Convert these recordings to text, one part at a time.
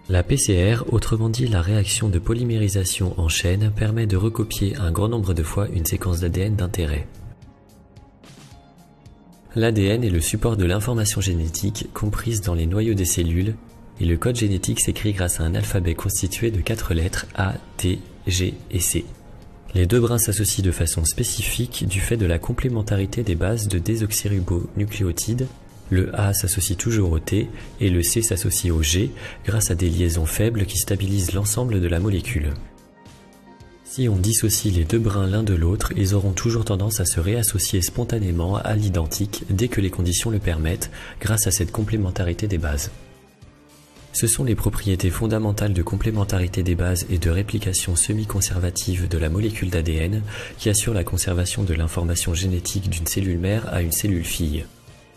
La PCR, autrement dit la réaction de polymérisation en chaîne, permet de recopier un grand nombre de fois une séquence d'ADN d'intérêt. L'ADN est le support de l'information génétique comprise dans les noyaux des cellules, et le code génétique s'écrit grâce à un alphabet constitué de 4 lettres A, T, G et C. Les deux brins s'associent de façon spécifique du fait de la complémentarité des bases de désoxyribonucléotides. Le A s'associe toujours au T et le C s'associe au G grâce à des liaisons faibles qui stabilisent l'ensemble de la molécule. Si on dissocie les deux brins l'un de l'autre, ils auront toujours tendance à se réassocier spontanément à l'identique dès que les conditions le permettent, grâce à cette complémentarité des bases. Ce sont les propriétés fondamentales de complémentarité des bases et de réplication semi-conservative de la molécule d'ADN qui assurent la conservation de l'information génétique d'une cellule mère à une cellule fille.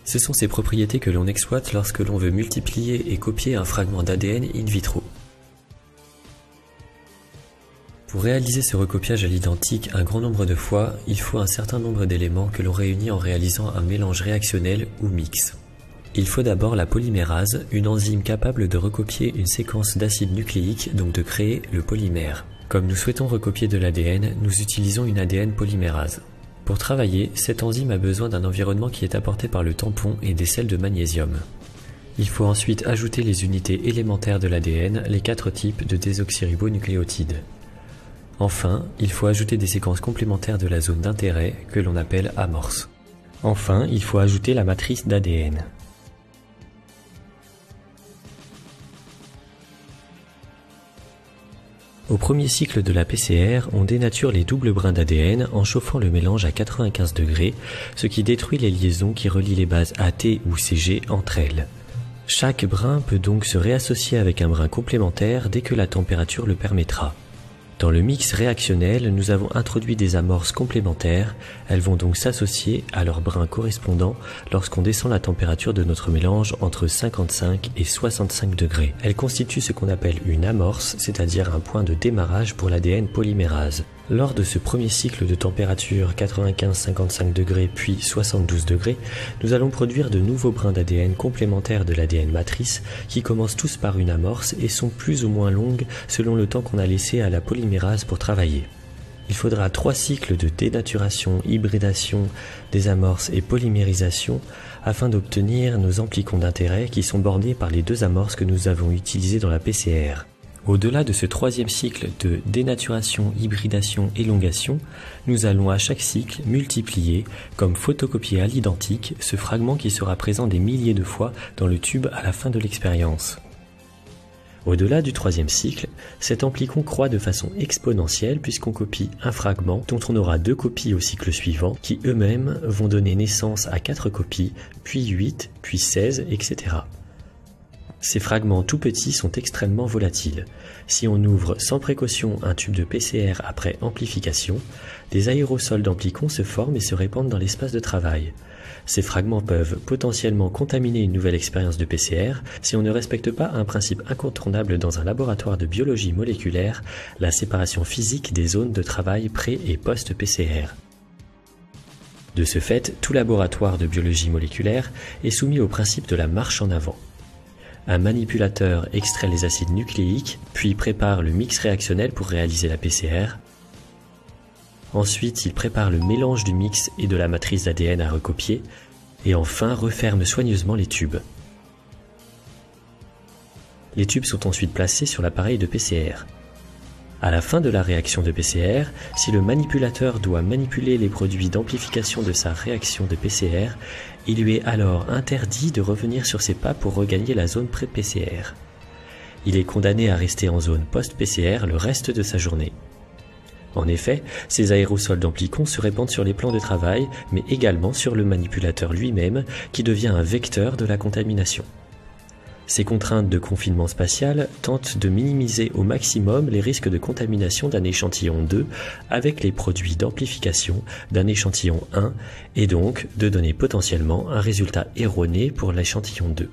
Ce sont ces propriétés que l'on exploite lorsque l'on veut multiplier et copier un fragment d'ADN in vitro. Pour réaliser ce recopiage à l'identique un grand nombre de fois, il faut un certain nombre d'éléments que l'on réunit en réalisant un mélange réactionnel ou mix. Il faut d'abord la polymérase, une enzyme capable de recopier une séquence d'acides nucléiques, donc de créer le polymère. Comme nous souhaitons recopier de l'ADN, nous utilisons une ADN polymérase. Pour travailler, cette enzyme a besoin d'un environnement qui est apporté par le tampon et des sels de magnésium. Il faut ensuite ajouter les unités élémentaires de l'ADN, les 4 types de désoxyribonucléotides. Enfin, il faut ajouter des séquences complémentaires de la zone d'intérêt que l'on appelle amorces. Enfin, il faut ajouter la matrice d'ADN. Au premier cycle de la PCR, on dénature les doubles brins d'ADN en chauffant le mélange à 95 degrés, ce qui détruit les liaisons qui relient les bases AT ou CG entre elles. Chaque brin peut donc se réassocier avec un brin complémentaire dès que la température le permettra. Dans le mix réactionnel, nous avons introduit des amorces complémentaires, elles vont donc s'associer à leurs brins correspondants lorsqu'on descend la température de notre mélange entre 55 et 65 degrés. Elles constituent ce qu'on appelle une amorce, c'est-à-dire un point de démarrage pour l'ADN polymérase. Lors de ce premier cycle de température 95-55 degrés puis 72 degrés, nous allons produire de nouveaux brins d'ADN complémentaires de l'ADN matrice qui commencent tous par une amorce et sont plus ou moins longues selon le temps qu'on a laissé à la polymérase pour travailler. Il faudra 3 cycles de dénaturation, hybridation, désamorce et polymérisation afin d'obtenir nos amplicons d'intérêt qui sont bordés par les 2 amorces que nous avons utilisées dans la PCR. Au-delà de ce 3e cycle de dénaturation, hybridation, élongation, nous allons à chaque cycle multiplier, comme photocopier à l'identique, ce fragment qui sera présent des milliers de fois dans le tube à la fin de l'expérience. Au-delà du 3e cycle, cet amplicon croît de façon exponentielle puisqu'on copie un fragment dont on aura 2 copies au cycle suivant qui eux-mêmes vont donner naissance à 4 copies, puis 8, puis 16, etc. Ces fragments tout petits sont extrêmement volatiles. Si on ouvre sans précaution un tube de PCR après amplification, des aérosols d'amplicons se forment et se répandent dans l'espace de travail. Ces fragments peuvent potentiellement contaminer une nouvelle expérience de PCR si on ne respecte pas un principe incontournable dans un laboratoire de biologie moléculaire, la séparation physique des zones de travail pré- et post-PCR. De ce fait, tout laboratoire de biologie moléculaire est soumis au principe de la marche en avant. Un manipulateur extrait les acides nucléiques, puis prépare le mix réactionnel pour réaliser la PCR. Ensuite, il prépare le mélange du mix et de la matrice d'ADN à recopier, et enfin referme soigneusement les tubes. Les tubes sont ensuite placés sur l'appareil de PCR. À la fin de la réaction de PCR, si le manipulateur doit manipuler les produits d'amplification de sa réaction de PCR, il lui est alors interdit de revenir sur ses pas pour regagner la zone pré-PCR. Il est condamné à rester en zone post-PCR le reste de sa journée. En effet, ces aérosols d'amplicons se répandent sur les plans de travail, mais également sur le manipulateur lui-même, qui devient un vecteur de la contamination. Ces contraintes de confinement spatial tentent de minimiser au maximum les risques de contamination d'un échantillon 2 avec les produits d'amplification d'un échantillon 1 et donc de donner potentiellement un résultat erroné pour l'échantillon 2.